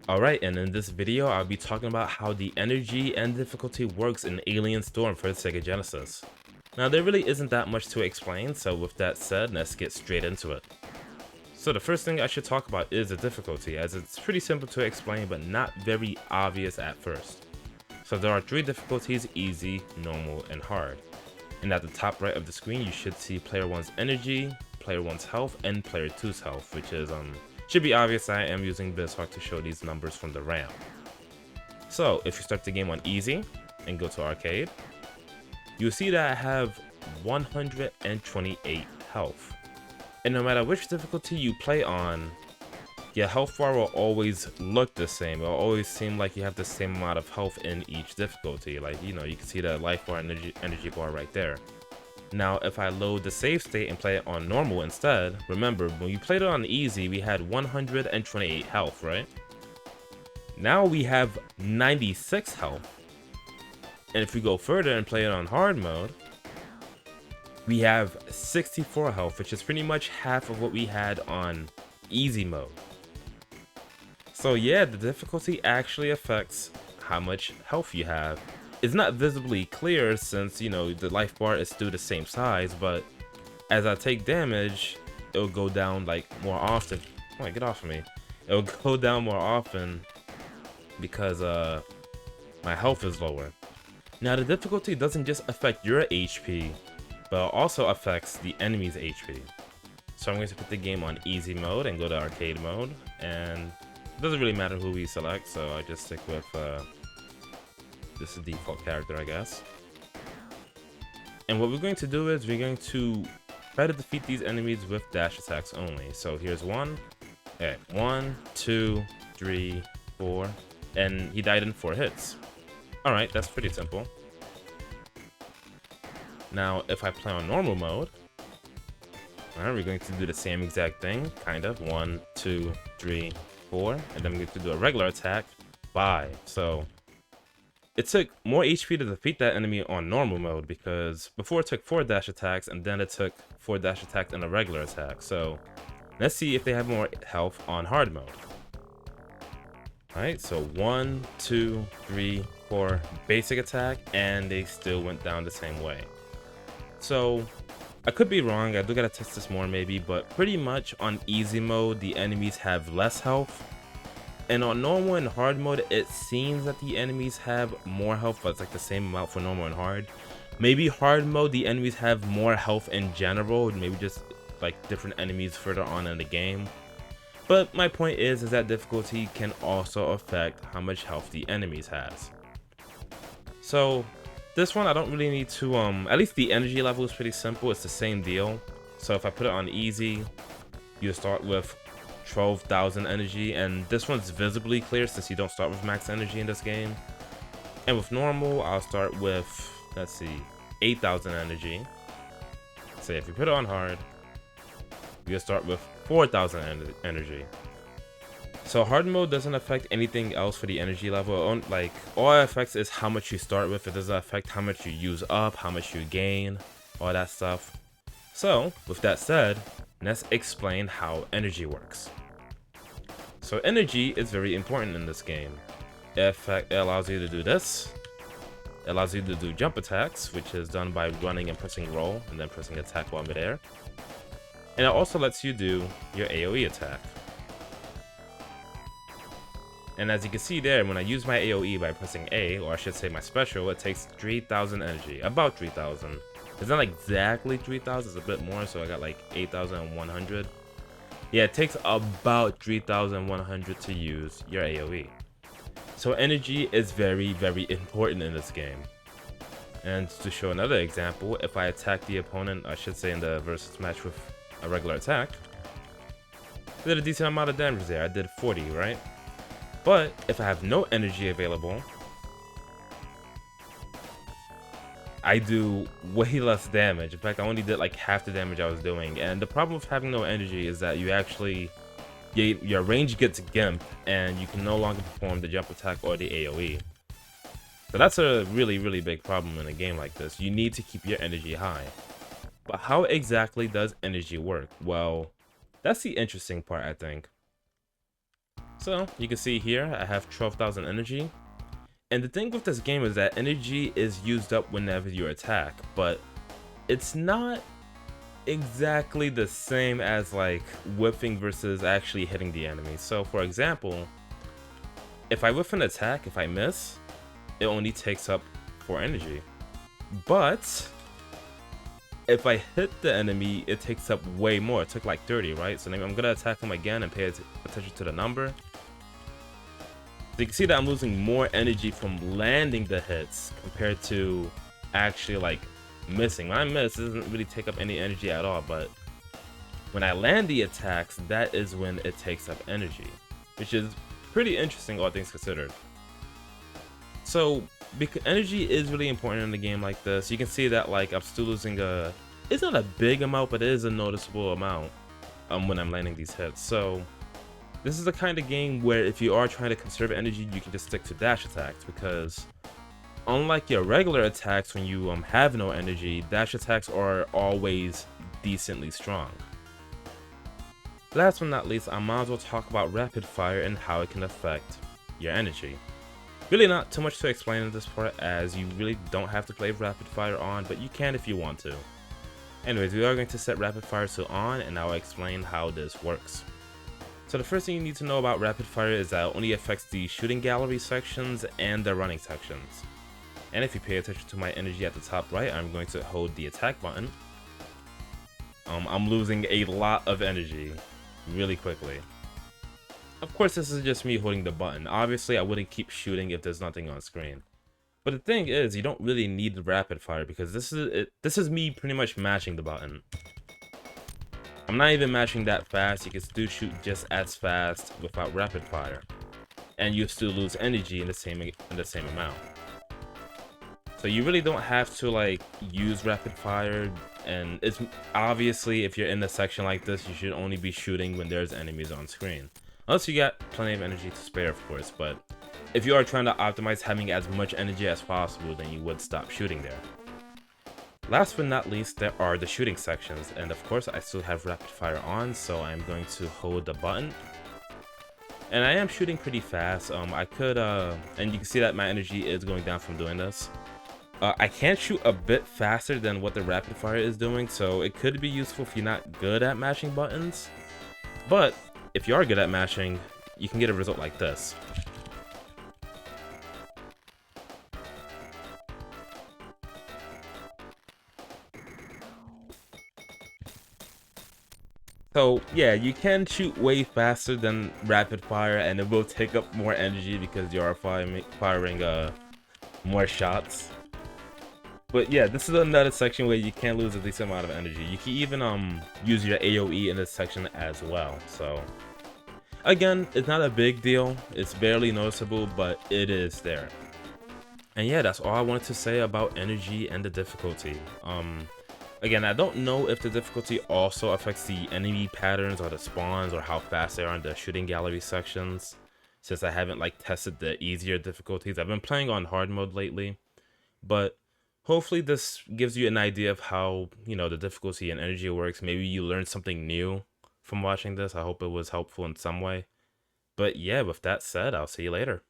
Alright, and in this video, I'll be talking about how the energy and difficulty works in Alien Storm for the Sega Genesis. Now, there really isn't that much to explain, so with that said, let's get straight into it. So the first thing I should talk about is the difficulty, as it's pretty simple to explain, but not very obvious at first. So there are three difficulties: easy, normal, and hard. And at the top right of the screen, you should see player 1's energy, player 1's health, and player 2's health, which is should be obvious. I am using BizHawk to show these numbers from the RAM. So if you start the game on easy and go to arcade, you'll see that I have 128 health. And no matter which difficulty you play on, your health bar will always look the same. It'll always seem like you have the same amount of health in each difficulty. Like, you know, you can see the life bar and energy bar right there. Now, if I load the save state and play it on normal instead, remember, when you played it on easy, we had 128 health, right? Now we have 96 health. And if we go further and play it on hard mode, we have 64 health, which is pretty much half of what we had on easy mode. So yeah, the difficulty actually affects how much health you have. It's not visibly clear since, you know, the life bar is still the same size, but as I take damage, it'll go down like more often. Come on, get off of me. It'll go down more often because my health is lower. Now the difficulty doesn't just affect your HP, but it also affects the enemy's HP. So I'm going to put the game on easy mode and go to arcade mode, and it doesn't really matter who we select, so I just stick with this is the default character, I guess. And what we're going to do is we're going to try to defeat these enemies with dash attacks only. So here's one. Okay, 1, 2, 3, 4, and he died in 4 hits. Alright, that's pretty simple. Now, if I play on normal mode, alright, we're going to do the same exact thing, kind of. 1, 2, 3, 4, and then we're going to do a regular attack, 5. So it took more HP to defeat that enemy on normal mode, because before it took 4 dash attacks, and then it took 4 dash attacks and a regular attack. So let's see if they have more health on hard mode. Alright, so 1, 2, 3, 4 basic attack, and they still went down the same way. So I could be wrong, I do gotta test this more maybe, but pretty much on easy mode the enemies have less health, and on normal and hard mode it seems that the enemies have more health, but it's like the same amount for normal and hard. Maybe hard mode the enemies have more health in general, maybe just like different enemies further on in the game. But my point is that difficulty can also affect how much health the enemies has. So this one I don't really need to at least the energy level is pretty simple, it's the same deal. So if I put it on easy, you start with 12,000 energy, and this one's visibly clear since you don't start with max energy in this game. And with normal, I'll start with, let's see, 8,000 energy. So if you put it on hard, you'll start with 4,000 energy. So hard mode doesn't affect anything else for the energy level. Like, all it affects is how much you start with. It doesn't affect how much you use up, how much you gain, all that stuff. So with that said, let's explain how energy works. So energy is very important in this game. It allows you to do this. It allows you to do jump attacks, which is done by running and pressing roll and then pressing attack while midair. And it also lets you do your AoE attack. And as you can see there, when I use my AoE by pressing A, or I should say my special, it takes 3,000 energy, about 3,000. It's not exactly 3,000, it's a bit more, so I got like 8,100. Yeah, it takes about 3,100 to use your AoE. So energy is very, very important in this game. And to show another example, if I attack the opponent, I should say in the versus match with a regular attack, I did a decent amount of damage there. I did 40, right? But if I have no energy available, I do way less damage. In fact, I only did like half the damage I was doing. And the problem with having no energy is that you actually, your range gets gimped and you can no longer perform the jump attack or the AoE. So that's a really, really big problem in a game like this. You need to keep your energy high. But how exactly does energy work? Well, that's the interesting part, I think. So you can see here I have 12,000 energy. And the thing with this game is that energy is used up whenever you attack, but it's not exactly the same as like whiffing versus actually hitting the enemy. So for example, if I whiff an attack, if I miss, it only takes up 4 energy. But if I hit the enemy, it takes up way more. It took like 30, right? So I'm gonna attack him again and pay attention to the number. So you can see that I'm losing more energy from landing the hits compared to actually like missing. When I miss, it doesn't really take up any energy at all, but when I land the attacks, that is when it takes up energy, which is pretty interesting, all things considered. So, because energy is really important in a game like this, you can see that like I'm still losing it's not a big amount, but it is a noticeable amount when I'm landing these hits. So, this is the kind of game where if you are trying to conserve energy, you can just stick to dash attacks, because unlike your regular attacks when you have no energy, dash attacks are always decently strong. Last but not least, I might as well talk about rapid fire and how it can affect your energy. Really not too much to explain in this part, as you really don't have to play rapid fire on, but you can if you want to. Anyways, we are going to set rapid fire to on, and I'll explain how this works. So the first thing you need to know about rapid fire is that it only affects the shooting gallery sections and the running sections. And if you pay attention to my energy at the top right, I'm going to hold the attack button. I'm losing a lot of energy really quickly. Of course, this is just me holding the button. Obviously, I wouldn't keep shooting if there's nothing on screen. But the thing is, you don't really need the rapid fire, because this is me pretty much mashing the button. I'm not even mashing that fast. You can still shoot just as fast without rapid fire, and you still lose energy in the same amount. So you really don't have to like use rapid fire, and it's obviously, if you're in a section like this, you should only be shooting when there's enemies on screen. Unless you got plenty of energy to spare, of course, but if you are trying to optimize having as much energy as possible, then you would stop shooting there. Last but not least, there are the shooting sections, and of course I still have rapid fire on, so I'm going to hold the button. And I am shooting pretty fast. I could, and you can see that my energy is going down from doing this. I can shoot a bit faster than what the rapid fire is doing, so it could be useful if you're not good at mashing buttons. But if you are good at mashing, you can get a result like this. So yeah, you can shoot way faster than rapid fire, and it will take up more energy because you are firing more shots. But yeah, this is another section where you can lose a decent amount of energy. You can even use your AoE in this section as well. So again, it's not a big deal. It's barely noticeable, but it is there. And yeah, that's all I wanted to say about energy and the difficulty. Again, I don't know if the difficulty also affects the enemy patterns or the spawns or how fast they are in the shooting gallery sections, since I haven't like tested the easier difficulties. I've been playing on hard mode lately, but hopefully this gives you an idea of how, the difficulty and energy works. Maybe you learned something new from watching this. I hope it was helpful in some way. But yeah, with that said, I'll see you later.